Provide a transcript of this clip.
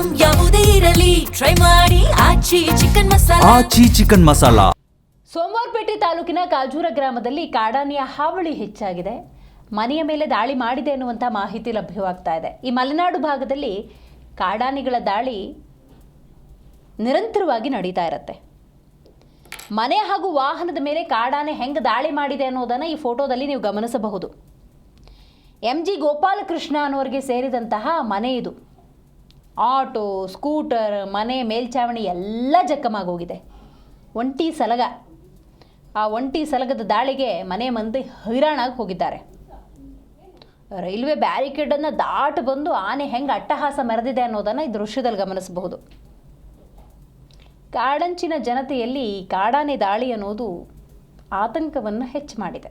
Item ಯಾವುದೇ ಇರಲಿ try ಮಾಡಿ ಆಚಿ ಚಿಕನ್ ಮಸಾಲಾ. ಸೋಮವಾರಪೇಟೆ ತಾಲೂಕಿನ ಕಾಜೂರ ಗ್ರಾಮದಲ್ಲಿ ಕಾಡಾನೆಯ ಹಾವಳಿ ಹೆಚ್ಚಾಗಿದೆ. ಮನೆಯ ಮೇಲೆ ದಾಳಿ ಮಾಡಿದೆ ಎನ್ನುವಂಥ ಮಾಹಿತಿ ಲಭ್ಯವಾಗ್ತಾ ಇದೆ. ಈ ಮಲೆನಾಡು ಭಾಗದಲ್ಲಿ ಕಾಡಾನೆಗಳ ದಾಳಿ ನಿರಂತರವಾಗಿ ನಡೀತಾ ಇರುತ್ತೆ. ಮನೆ ಹಾಗೂ ವಾಹನದ ಮೇಲೆ ಕಾಡಾನೆ ಹೆಂಗೆ ದಾಳಿ ಮಾಡಿದೆ ಅನ್ನೋದನ್ನು ಈ ಫೋಟೋದಲ್ಲಿ ನೀವು ಗಮನಿಸಬಹುದು. MG ಗೋಪಾಲಕೃಷ್ಣ ಅನ್ನೋರಿಗೆ ಸೇರಿದಂತಹ ಮನೆ ಇದು. ಆಟೋ, ಸ್ಕೂಟರ್, ಮನೆ ಮೇಲ್ಛಾವಣಿ ಎಲ್ಲ ಜಖಮಾಗೋಗಿದೆ. ಒಂಟಿ ಸಲಗ, ಆ ಒಂಟಿ ಸಲಗದ ದಾಳಿಗೆ ಮನೆ ಮಂದಿ ಹೈರಾಣಾಗಿ ಹೋಗಿದ್ದಾರೆ. ರೈಲ್ವೆ ಬ್ಯಾರಿಕೇಡನ್ನು ದಾಟಿ ಬಂದು ಆನೆ ಹೆಂಗೆ ಅಟ್ಟಹಾಸ ಮೆರೆದಿದೆ ಅನ್ನೋದನ್ನು ಈ ದೃಶ್ಯದಲ್ಲಿ ಗಮನಿಸಬಹುದು. ಕಾಡಂಚಿನ ಜನತೆಯಲ್ಲಿ ಕಾಡಾನೆ ದಾಳಿ ಅನ್ನೋದು ಆತಂಕವನ್ನು ಹೆಚ್ಚು ಮಾಡಿದೆ.